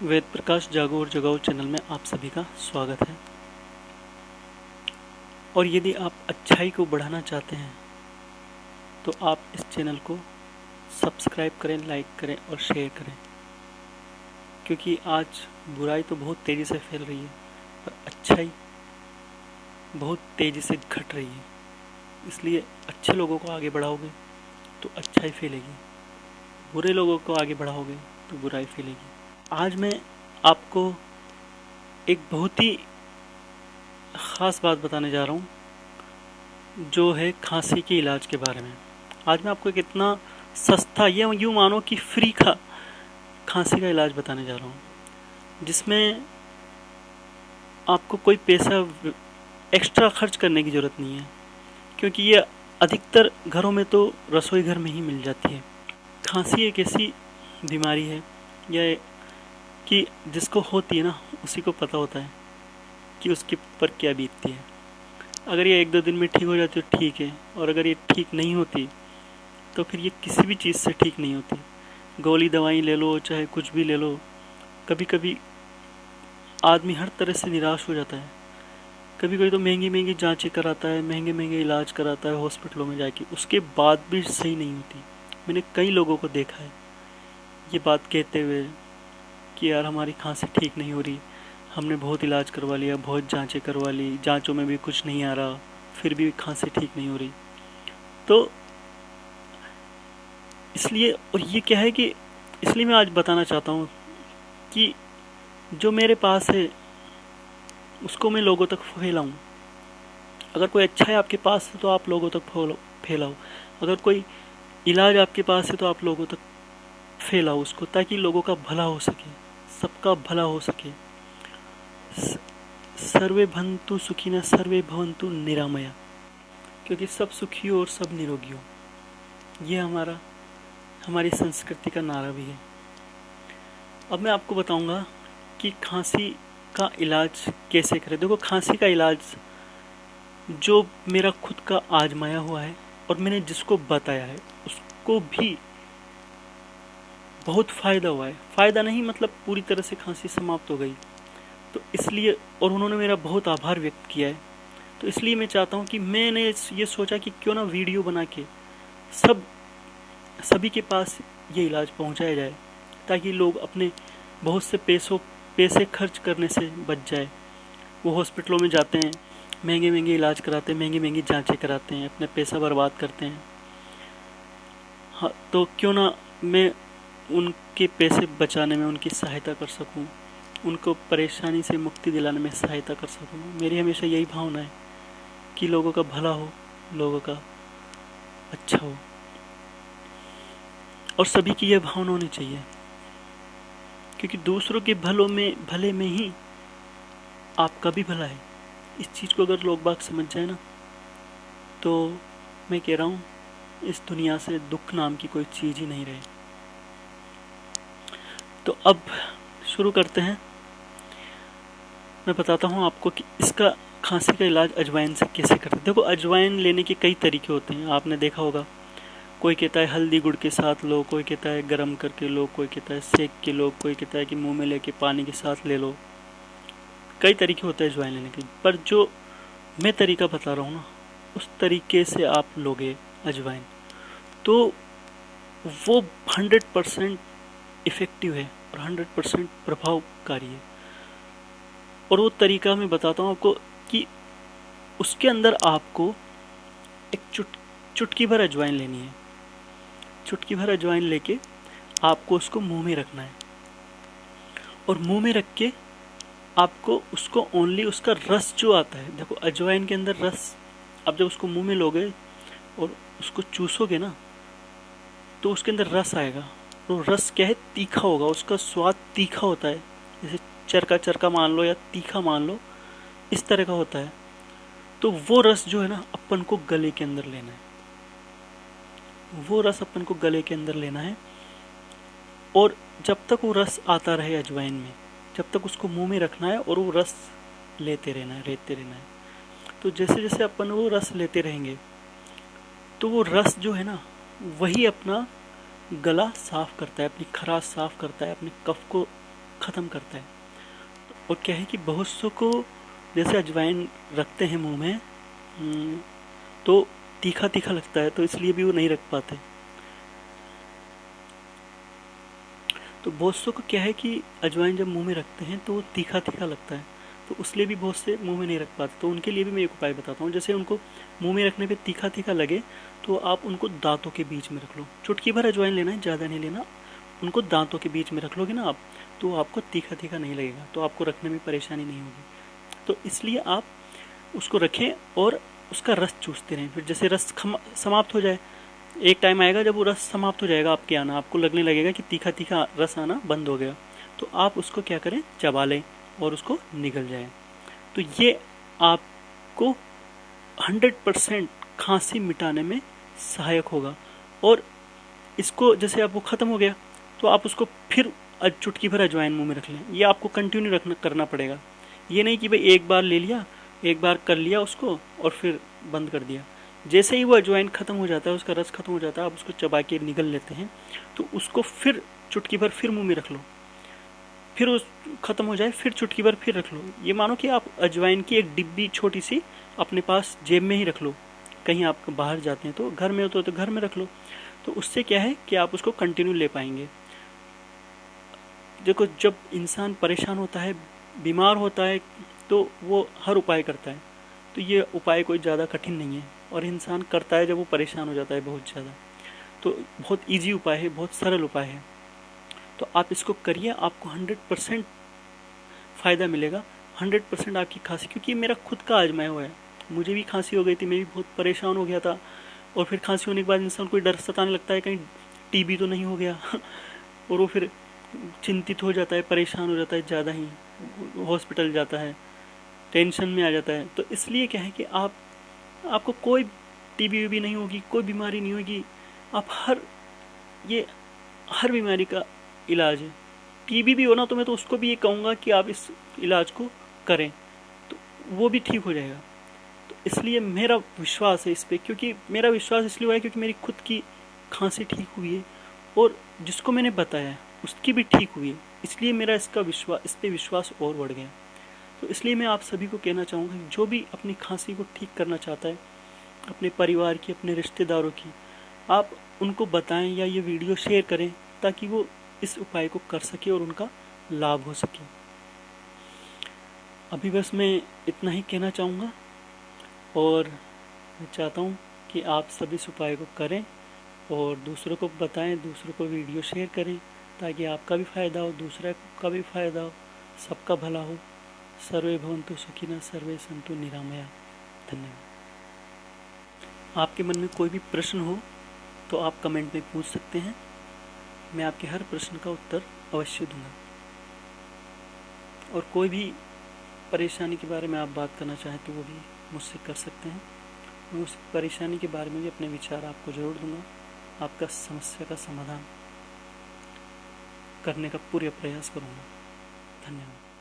वेद प्रकाश जागो और जगाओ चैनल में आप सभी का स्वागत है। और यदि आप अच्छाई को बढ़ाना चाहते हैं तो आप इस चैनल को सब्सक्राइब करें, लाइक करें और शेयर करें, क्योंकि आज बुराई तो बहुत तेज़ी से फैल रही है पर अच्छाई बहुत तेज़ी से घट रही है। इसलिए अच्छे लोगों को आगे बढ़ाओगे तो अच्छाई फैलेगी, बुरे लोगों को आगे बढ़ाओगे तो बुराई फैलेगी। आज मैं आपको एक बहुत ही ख़ास बात बताने जा रहा हूँ, जो है खांसी के इलाज के बारे में। आज मैं आपको एक इतना सस्ता, ये यूँ मानो कि फ्री खांसी का इलाज बताने जा रहा हूँ, जिसमें आपको कोई पैसा एक्स्ट्रा खर्च करने की ज़रूरत नहीं है, क्योंकि ये अधिकतर घरों में तो रसोई घर में ही मिल जाती है। खांसी एक ऐसी बीमारी है या कि जिसको होती है ना, उसी को पता होता है कि उसके ऊपर क्या बीतती है। अगर ये 1-2 दिन में ठीक हो जाती तो ठीक है, और अगर ये ठीक नहीं होती तो फिर ये किसी भी चीज़ से ठीक नहीं होती। गोली दवाई ले लो, चाहे कुछ भी ले लो, कभी कभी आदमी हर तरह से निराश हो जाता है। कभी कभी तो महंगी महंगी जांचें कराता है, महंगे महंगे इलाज कराता है हॉस्पिटलों में जाके, उसके बाद भी सही नहीं होती। मैंने कई लोगों को देखा है ये बात कहते हुए कि यार हमारी खांसी ठीक नहीं हो रही, हमने बहुत इलाज करवा लिया, बहुत जांचें करवा ली, जांचों में भी कुछ नहीं आ रहा, फिर भी खांसी ठीक नहीं हो रही। तो इसलिए, और ये क्या है कि इसलिए मैं आज बताना चाहता हूँ कि जो मेरे पास है उसको मैं लोगों तक फैलाऊँ। अगर कोई अच्छा है आपके पास है तो आप लोगों तक फैलाओ। अगर कोई इलाज आपके पास है तो आप लोगों तक फैलाओ उसको, ताकि लोगों का भला हो सके, सबका भला हो सके। सर्वे भवन्तु सुखिनः सर्वे भवन्तु निरामया, क्योंकि सब सुखी हो और सब निरोगी हो। ये हमारी संस्कृति का नारा भी है। अब मैं आपको बताऊंगा कि खांसी का इलाज कैसे करें। देखो, खांसी का इलाज जो मेरा खुद का आजमाया हुआ है और मैंने जिसको बताया है उसको भी बहुत फ़ायदा हुआ है। फ़ायदा नहीं मतलब पूरी तरह से खांसी समाप्त हो गई, तो इसलिए, और उन्होंने मेरा बहुत आभार व्यक्त किया है। तो इसलिए मैं चाहता हूँ कि मैंने ये सोचा कि क्यों ना वीडियो बना के सभी के पास ये इलाज पहुँचाया जाए, ताकि लोग अपने बहुत से पैसे खर्च करने से बच जाए। वो हॉस्पिटलों में जाते हैं, महंगे महंगे इलाज कराते हैं, महंगी महंगी जांचें कराते हैं, अपने पैसा बर्बाद करते हैं। हाँ, तो क्यों ना मैं उनके पैसे बचाने में उनकी सहायता कर सकूं, उनको परेशानी से मुक्ति दिलाने में सहायता कर सकूं। मेरी हमेशा यही भावना है कि लोगों का भला हो, लोगों का अच्छा हो, और सभी की यह भावना होनी चाहिए, क्योंकि दूसरों के भले में ही आपका भी भला है। इस चीज़ को अगर लोग बाग समझ जाए ना, तो मैं कह रहा हूँ इस दुनिया से दुख नाम की कोई चीज़ ही नहीं रहे। तो अब शुरू करते हैं। मैं बताता हूँ आपको कि इसका खांसी का इलाज अजवाइन से कैसे करते हैं। देखो, अजवाइन लेने के कई तरीके होते हैं, आपने देखा होगा। कोई कहता है हल्दी गुड़ के साथ लो, कोई कहता है गरम करके लो, कोई कहता है सेक के लो, कोई कहता है कि मुंह में लेके पानी के साथ ले लो। कई तरीके होते हैं अजवाइन लेने के, पर जो मैं तरीका बता रहा हूँ ना, उस तरीके से आप लोगे अजवाइन तो वो 100% इफ़ेक्टिव है और 100% प्रभावकारी है। और वो तरीका मैं बताता हूँ आपको कि उसके अंदर आपको एक चुटकी भर अजवाइन लेनी है। चुटकी भर अजवाइन लेके आपको उसको मुंह में रखना है, और मुंह में रख के आपको उसको ओनली उसका रस जो आता है, देखो अजवाइन के अंदर रस, आप जब उसको मुंह में लोगे और उसको चूसोगे ना, तो उसके अंदर रस आएगा। तो रस क्या है, तीखा होगा, उसका स्वाद तीखा होता है, जैसे चरका चरका मान लो या तीखा मान लो, इस तरह का होता है। तो वो रस जो है ना, अपन को गले के अंदर लेना है। वो रस अपन को गले के अंदर लेना है, और जब तक वो रस आता रहे अजवाइन में, जब तक उसको मुंह में रखना है और वो रस लेते रहना है। तो जैसे जैसे अपन वो रस लेते रहेंगे, तो वो रस जो है ना, वही अपना गला साफ करता है, अपनी खराश साफ करता है, अपने कफ को ख़त्म करता है। और क्या है कि बहुत सौ को जैसे अजवाइन रखते हैं मुंह में तो तीखा तीखा लगता है, तो इसलिए भी वो नहीं रख पाते। तो बहुत सौ को क्या है कि अजवाइन जब मुंह में रखते हैं तो वो तीखा तीखा लगता है, तो उसलिए भी बहुत से मुंह में नहीं रख पाते। तो उनके लिए भी मैं एक उपाय बताता हूँ। जैसे उनको मुंह में रखने पे तीखा तीखा लगे तो आप उनको दांतों के बीच में रख लो। चुटकी भर अजवाइन लेना है, ज़्यादा नहीं लेना। उनको दांतों के बीच में रख लोगे ना आप, तो आपको तीखा तीखा नहीं लगेगा, तो आपको रखने में परेशानी नहीं होगी। तो इसलिए आप उसको रखें और उसका रस चूसते रहें। फिर जैसे रस समाप्त हो जाए, एक टाइम आएगा जब वो रस समाप्त हो जाएगा आपके आना, आपको लगने लगेगा कि तीखा तीखा रस आना बंद हो गया, तो आप उसको क्या करें, चबा लें और उसको निगल जाए। तो ये आपको 100% खांसी मिटाने में सहायक होगा। और इसको जैसे आप वो ख़त्म हो गया तो आप उसको फिर चुटकी भर अजवाइन मुंह में रख लें। ये आपको कंटिन्यू करना पड़ेगा। ये नहीं कि भाई एक बार ले लिया, एक बार कर लिया उसको और फिर बंद कर दिया। जैसे ही वो अजवाइन ख़त्म हो जाता है, उसका रस ख़त्म हो जाता है, आप उसको चबा के निगल लेते हैं, तो उसको फिर चुटकी भर फिर मुंह में रख लो। फिर उस ख़त्म हो जाए फिर चुटकी भर फिर रख लो। ये मानो कि आप अजवाइन की एक डिब्बी छोटी सी अपने पास जेब में ही रख लो। कहीं आप बाहर जाते हैं तो घर में हो तो घर में रख लो। तो उससे क्या है कि आप उसको कंटिन्यू ले पाएंगे। देखो, जब इंसान परेशान होता है, बीमार होता है, तो वो हर उपाय करता है। तो ये उपाय कोई ज़्यादा कठिन नहीं है और इंसान करता है जब वो परेशान हो जाता है बहुत ज़्यादा। तो बहुत इजी उपाय है, बहुत सरल उपाय है। तो आप इसको करिए, आपको 100% फ़ायदा मिलेगा। 100% आपकी खांसी, क्योंकि मेरा खुद का आजमाया हुआ है। मुझे भी खांसी हो गई थी, मैं भी बहुत परेशान हो गया था। और फिर खांसी होने के बाद इंसान को डर सताने लगता है, कहीं टीबी तो नहीं हो गया और वो फिर चिंतित हो जाता है, परेशान हो जाता है, ज़्यादा ही हॉस्पिटल जाता है, टेंशन में आ जाता है। तो इसलिए क्या है कि आपको कोई टीबी भी नहीं होगी, कोई बीमारी नहीं होगी। आप हर बीमारी का इलाज है। टीबी भी हो ना तो मैं तो उसको भी ये कहूँगा कि आप इस इलाज को करें, तो वो भी ठीक हो जाएगा। तो इसलिए मेरा विश्वास है इस पर, क्योंकि मेरा विश्वास इसलिए हुआ है क्योंकि मेरी खुद की खांसी ठीक हुई है और जिसको मैंने बताया उसकी भी ठीक हुई है। इसलिए मेरा इस पर विश्वास और बढ़ गया। तो इसलिए मैं आप सभी को कहना चाहूँगा कि जो भी अपनी खांसी को ठीक करना चाहता है, अपने परिवार की, अपने रिश्तेदारों की, आप उनको बताएं या ये वीडियो शेयर करें ताकि वो इस उपाय को कर सके और उनका लाभ हो सके। अभी बस मैं इतना ही कहना चाहूँगा और मैं चाहता हूँ कि आप सभी इस उपाय को करें और दूसरों को बताएं, दूसरों को वीडियो शेयर करें ताकि आपका भी फ़ायदा हो, दूसरे का भी फ़ायदा हो, सबका भला हो। सर्वे भवन्तु सुखिनः, सर्वे सन्तु निरामया। धन्यवाद। आपके मन में कोई भी प्रश्न हो तो आप कमेंट में पूछ सकते हैं। मैं आपके हर प्रश्न का उत्तर अवश्य दूंगा। और कोई भी परेशानी के बारे में आप बात करना चाहें तो वो भी मुझसे कर सकते हैं। मैं उस परेशानी के बारे में भी अपने विचार आपको ज़रूर दूंगा। आपका समस्या का समाधान करने का पूरा प्रयास करूंगा। धन्यवाद।